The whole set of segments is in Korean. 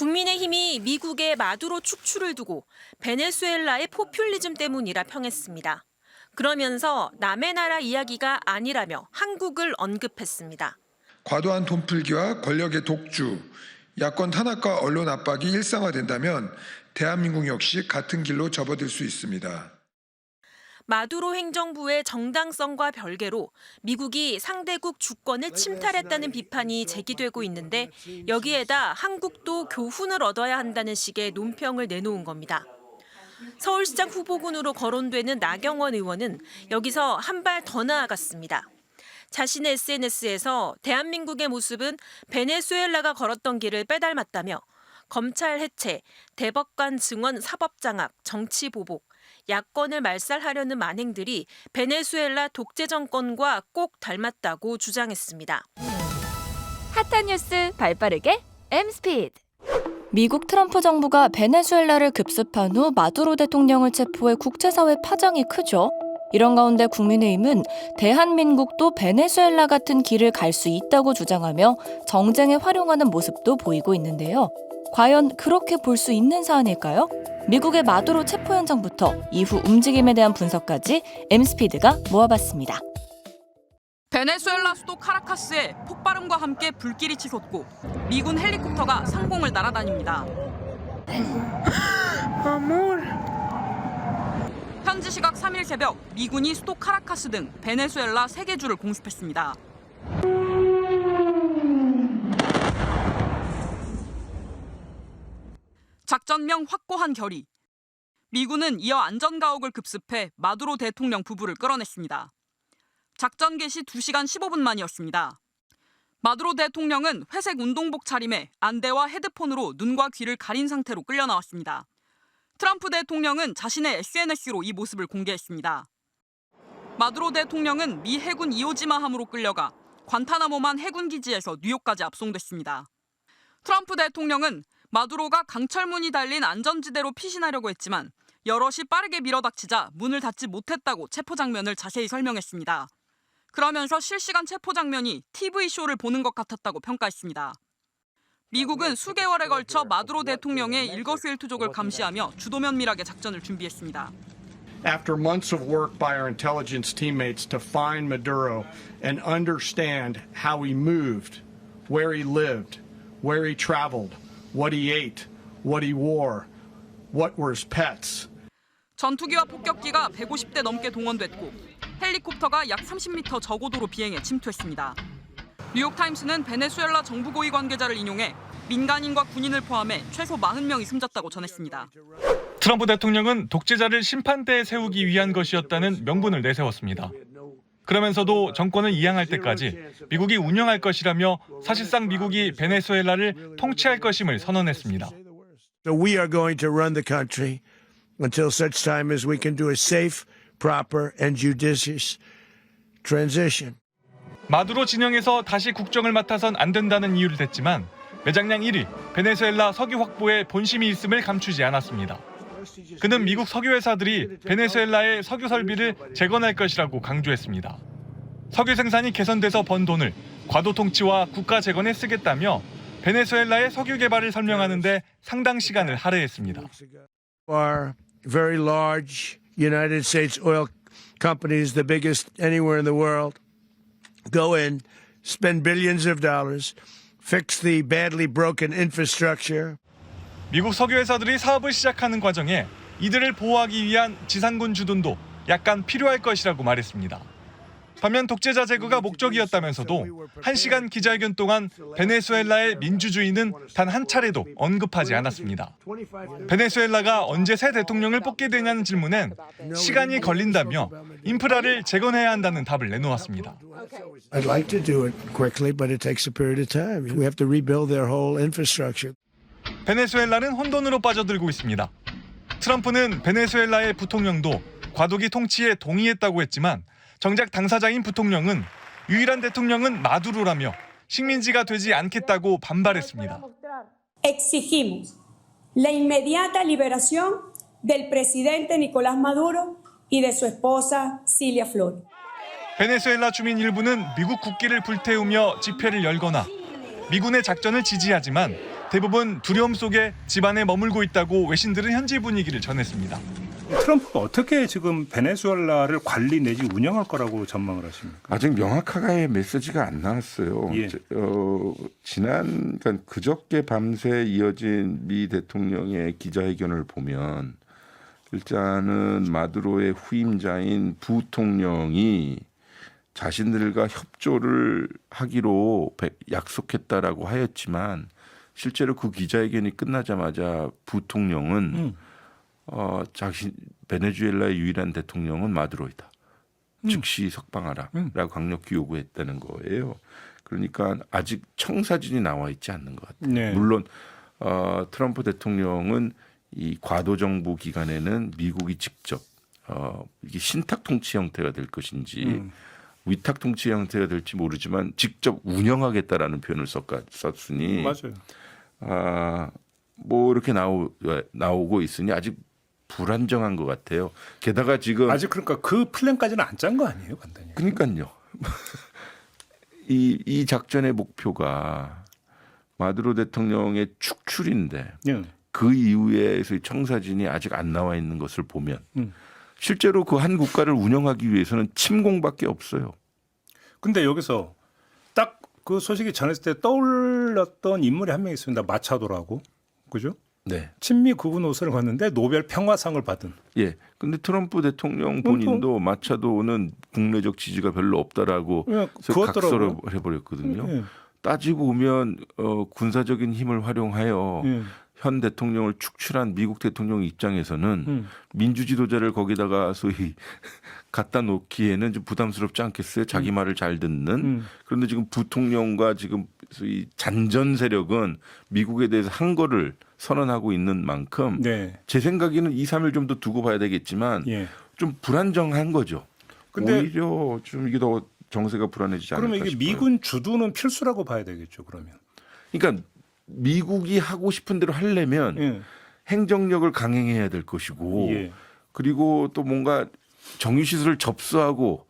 국민의힘이 미국의 마두로 축출을 두고 베네수엘라의 포퓰리즘 때문이라 평했습니다. 그러면서 남의 나라 이야기가 아니라며 한국을 언급했습니다. 과도한 돈풀기와 권력의 독주, 야권 탄압과 언론 압박이 일상화된다면 대한민국 역시 같은 길로 접어들 수 있습니다. 마두로 행정부의 정당성과 별개로 미국이 상대국 주권을 침탈했다는 비판이 제기되고 있는데 여기에다 한국도 교훈을 얻어야 한다는 식의 논평을 내놓은 겁니다. 서울시장 후보군으로 거론되는 나경원 의원은 여기서 한 발 더 나아갔습니다. 자신의 SNS에서 대한민국의 모습은 베네수엘라가 걸었던 길을 빼닮았다며 검찰 해체, 대법관 증언 사법장악, 정치 보복, 야권을 말살하려는 만행들이 베네수엘라 독재 정권과 꼭 닮았다고 주장했습니다. 핫한 뉴스 발빠르게 M스피드. 미국 트럼프 정부가 베네수엘라를 급습한 후 마두로 대통령을 체포해 국제사회 파장이 크죠. 이런 가운데 국민의힘은 대한민국도 베네수엘라 같은 길을 갈 수 있다고 주장하며 정쟁에 활용하는 모습도 보이고 있는데요. 과연 그렇게 볼 수 있는 사안일까요? 미국의 마두로 체포 현장부터 이후 움직임에 대한 분석까지 M스피드가 모아봤습니다. 베네수엘라 수도 카라카스에 폭발음과 함께 불길이 치솟고 미군 헬리콥터가 상공을 날아다닙니다. 현지 시각 3일 새벽 미군이 수도 카라카스 등 베네수엘라 3개 주를 공습했습니다. 작전명 확고한 결의. 미군은 이어 안전가옥을 급습해 마두로 대통령 부부를 끌어냈습니다. 작전 개시 2시간 15분 만이었습니다. 마두로 대통령은 회색 운동복 차림에 안대와 헤드폰으로 눈과 귀를 가린 상태로 끌려 나왔습니다. 트럼프 대통령은 자신의 SNS로 이 모습을 공개했습니다. 마두로 대통령은 미 해군 이오지마함으로 끌려가 관타나모만 해군 기지에서 뉴욕까지 압송됐습니다. 트럼프 대통령은 마두로가 강철문이 달린 안전지대로 피신하려고 했지만 여럿이 빠르게 밀어닥치자 문을 닫지 못했다고 체포 장면을 자세히 설명했습니다. 그러면서 실시간 체포 장면이 TV쇼를 보는 것 같았다고 평가했습니다. 미국은 수개월에 걸쳐 마두로 대통령의 일거수일투족을 감시하며 주도면밀하게 작전을 준비했습니다. After months of work by our intelligence teammates to find Maduro and understand how he moved, where he lived, where he traveled, what he ate, what he wore, what were his pets. 전투기와 폭격기가 150대 넘게 동원됐고 헬리콥터가 약 30m 저고도로 비행해 침투했습니다. 뉴욕타임스는 베네수엘라 정부 고위 관계자를 인용해 민간인과 군인을 포함해 최소 40명이 숨졌다고 전했습니다. 트럼프 대통령은 독재자를 심판대에 세우기 위한 것이었다는 명분을 내세웠습니다. 그러면서도 정권을 이양할 때까지 미국이 운영할 것이라며 사실상 미국이 베네수엘라를 통치할 것임을 선언했습니다. So we are going to run the country until such time as we can do a safe, proper and judicious transition. 마두로 진영에서 다시 국정을 맡아선 안 된다는 이유를 댔지만 매장량 1위 베네수엘라 석유 확보에 본심이 있음을 감추지 않았습니다. 그는 미국 석유 회사들이 베네수엘라의 석유 설비를 재건할 것이라고 강조했습니다. 석유 생산이 개선돼서 번 돈을 과도 통치와 국가 재건에 쓰겠다며 베네수엘라의 석유 개발을 설명하는 데 상당 시간을 할애했습니다. Our very large United States oil companies, the biggest anywhere in the world, go in, spend billions of dollars, fix the badly broken infrastructure. 미국 석유 회사들이 사업을 시작하는 과정에 이들을 보호하기 위한 지상군 주둔도 약간 필요할 것이라고 말했습니다. 반면 독재자 제거가 목적이었다면서도 1시간 기자회견 동안 베네수엘라의 민주주의는 단 한 차례도 언급하지 않았습니다. 베네수엘라가 언제 새 대통령을 뽑게 되냐는 질문엔 시간이 걸린다며 인프라를 재건해야 한다는 답을 내놓았습니다. I'd like to do it quickly, but it takes a period of time. We have to rebuild their whole infrastructure. 베네수엘라는 혼돈으로 빠져들고 있습니다. 트럼프는 베네수엘라의 부통령도 과도기 통치에 동의했다고 했지만 정작 당사자인 부통령은 유일한 대통령은 마두로라며 식민지가 되지 않겠다고 반발했습니다. Exigimos la inmediata liberación del presidente Nicolás Maduro y de su esposa Cilia Flores. 베네수엘라 주민 일부는 미국 국기를 불태우며 집회를 열거나 미군의 작전을 지지하지만 대부분 두려움 속에 집안에 머물고 있다고 외신들은 현지 분위기를 전했습니다. 트럼프가 어떻게 지금 베네수엘라를 관리 내지 운영할 거라고 전망을 하십니까? 아직 명확하게 메시지가 안 나왔어요. 예. 그러니까 그저께 밤새 이어진 미 대통령의 기자회견을 보면 일단은 마두로의 후임자인 부통령이 자신들과 협조를 하기로 약속했다라고 하였지만 실제로 그 기자회견이 끝나자마자 부통령은 베네수엘라의 유일한 대통령은 마두로이다. 즉시 석방하라라고 강력히 요구했다는 거예요. 그러니까 아직 청사진이 나와 있지 않는 것 같아요. 네. 물론 트럼프 대통령은 이 과도 정부 기간에는 미국이 직접 이게 신탁 통치 형태가 될 것인지 위탁 통치 형태가 될지 모르지만 직접 운영하겠다라는 표현을 썼으니 맞아요. 뭐 이렇게 나오고 있으니 아직 불안정한 것 같아요. 게다가 지금 아직 그러니까 그 플랜까지는 안 짠 거 아니에요, 간단히. 그러니까요. 이 작전의 목표가 마두로 대통령의 축출인데 예. 그 이후에의 청사진이 아직 안 나와 있는 것을 보면 실제로 그 한 국가를 운영하기 위해서는 침공밖에 없어요. 근데 여기서 딱 그 소식이 전했을 때 떠올랐던 인물이 한 명 있습니다. 마차도라고. 그죠? 네. 친미 구분 옷을 봤는데 노벨 평화상을 받은. 예. 근데 트럼프 대통령 본인도 마차도는 국내적 지지가 별로 없다라고 예, 각서를 그었더라고요. 해버렸거든요. 예. 따지고 보면 군사적인 힘을 활용하여 예. 현 대통령을 축출한 미국 대통령 입장에서는 민주 지도자를 거기다가 소위 갖다 놓기에는 좀 부담스럽지 않겠어요? 자기 말을 잘 듣는. 그런데 지금 부통령과 지금 소위 잔전 세력은 미국에 대해서 한 거를 선언하고 있는 만큼 네. 제 생각에는 2, 3일 좀 더 두고 봐야 되겠지만 예. 좀 불안정한 거죠. 근데 오히려 좀 이게 더 정세가 불안해지지 않을까 그러면 이게 싶어요. 미군 주둔은 필수라고 봐야 되겠죠, 그러면. 그러니까 미국이 하고 싶은 대로 하려면 예. 행정력을 강행해야 될 것이고 예. 그리고 또 뭔가 정유시설을 접수하고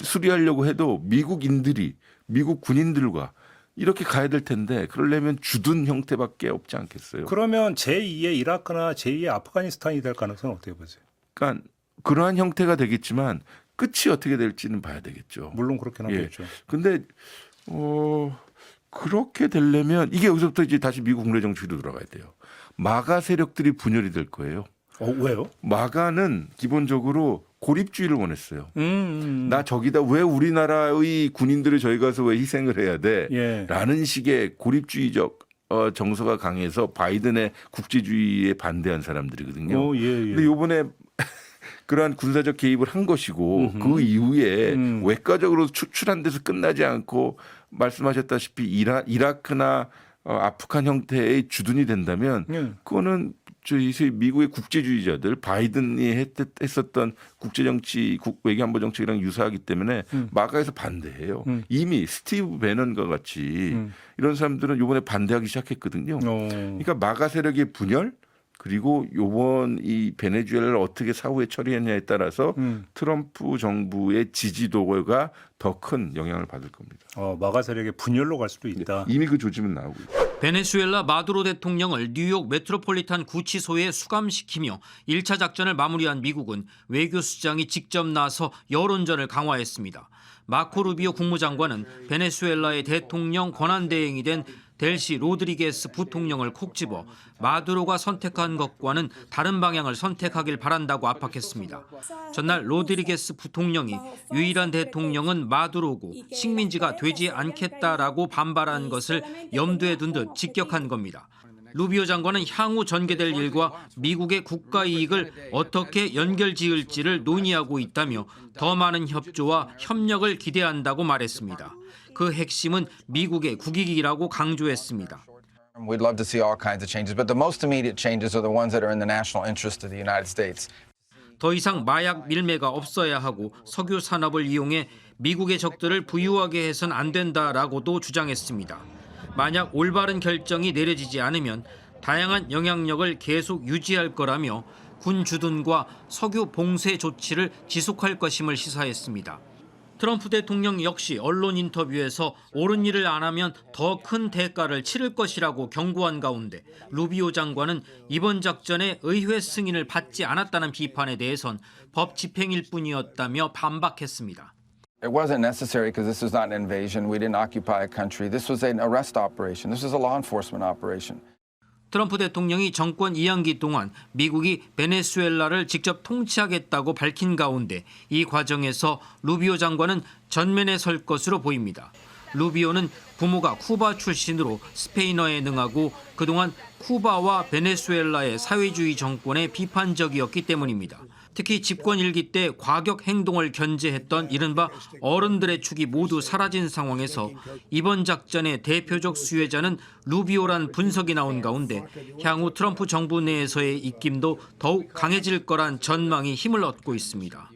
수리하려고 해도 미국인들이 미국 군인들과 이렇게 가야 될 텐데 그러려면 주둔 형태밖에 없지 않겠어요. 그러면 제2의 이라크나 제2의 아프가니스탄이 될 가능성은 어떻게 보세요? 그러니까 그러한 형태가 되겠지만 끝이 어떻게 될지는 봐야 되겠죠. 물론 그렇긴 하겠죠. 근데 그렇게 되려면 이게 여기서부터 이제 다시 미국 국내 정치로 돌아가야 돼요. 마가 세력들이 분열이 될 거예요. 왜요? 마가는 기본적으로 고립주의를 원했어요. 나 저기다 왜 우리나라의 군인들을 저희 가서 왜 희생을 해야 돼? 예. 라는 식의 고립주의적 정서가 강해서 바이든의 국제주의에 반대한 사람들이거든요. 예, 예. 근데 이번에 그러한 군사적 개입을 한 것이고 그 이후에 외과적으로 추출한 데서 끝나지 않고 말씀하셨다시피 이라크나 아프간 형태의 주둔이 된다면 그거는 저희 미국의 국제주의자들 바이든이 했었던 국제정치 외교안보 정책이랑 유사하기 때문에 마가에서 반대해요. 이미 스티브 배넌과 같이 이런 사람들은 이번에 반대하기 시작했거든요. 그러니까 마가 세력의 분열 그리고 요번 이 베네수엘라를 어떻게 사후에 처리했냐에 따라서 트럼프 정부의 지지도가 더 큰 영향을 받을 겁니다. 마가 세력의 분열로 갈 수도 있다. 이미 그 조짐은 나오고 있다. 베네수엘라 마두로 대통령을 뉴욕 메트로폴리탄 구치소에 수감시키며 1차 작전을 마무리한 미국은 외교수장이 직접 나서 여론전을 강화했습니다. 마코 루비오 국무장관은 베네수엘라의 대통령 권한대행이 된 델시 로드리게스 부통령을 콕 집어 마두로가 선택한 것과는 다른 방향을 선택하길 바란다고 압박했습니다. 전날 로드리게스 부통령이 유일한 대통령은 마두로고 식민지가 되지 않겠다라고 반발한 것을 염두에 둔 듯 직격한 겁니다. 루비오 장관은 향후 전개될 일과 미국의 국가 이익을 어떻게 연결지을지를 논의하고 있다며 더 많은 협조와 협력을 기대한다고 말했습니다. 그 핵심은 미국의 국익이라고 강조했습니다. We'd love to see all kinds of changes, but the most immediate changes are the ones that are in the national interest of the United States. 더 이상 마약 밀매가 없어야 하고 석유 산업을 이용해 미국의 적들을 부유하게 해선 안 된다라고도 주장했습니다. 만약 올바른 결정이 내려지지 않으면 다양한 영향력을 계속 유지할 거라며 군 주둔과 석유 봉쇄 조치를 지속할 것임을 시사했습니다. 트럼프 대통령 역시 언론 인터뷰에서 옳은 일을 안 하면 더 큰 대가를 치를 것이라고 경고한 가운데 루비오 장관은 이번 작전에 의회 승인을 받지 않았다는 비판에 대해선 법 집행일 뿐이었다며 반박했습니다. It wasn't necessary because this was not an invasion. We didn't occupy a country. This was an arrest operation. This was a law enforcement operation. 트럼프 대통령이 정권 2학기 동안 미국이 베네수엘라를 직접 통치하겠다고 밝힌 가운데 이 과정에서 루비오 장관은 전면에 설 것으로 보입니다. 루비오는 부모가 쿠바 출신으로 스페인어에 능하고 그동안 쿠바와 베네수엘라의 사회주의 정권에 비판적이었기 때문입니다. 특히 집권 1기 때 과격 행동을 견제했던 이른바 어른들의 축이 모두 사라진 상황에서 이번 작전의 대표적 수혜자는 루비오란 분석이 나온 가운데 향후 트럼프 정부 내에서의 입김도 더욱 강해질 거란 전망이 힘을 얻고 있습니다.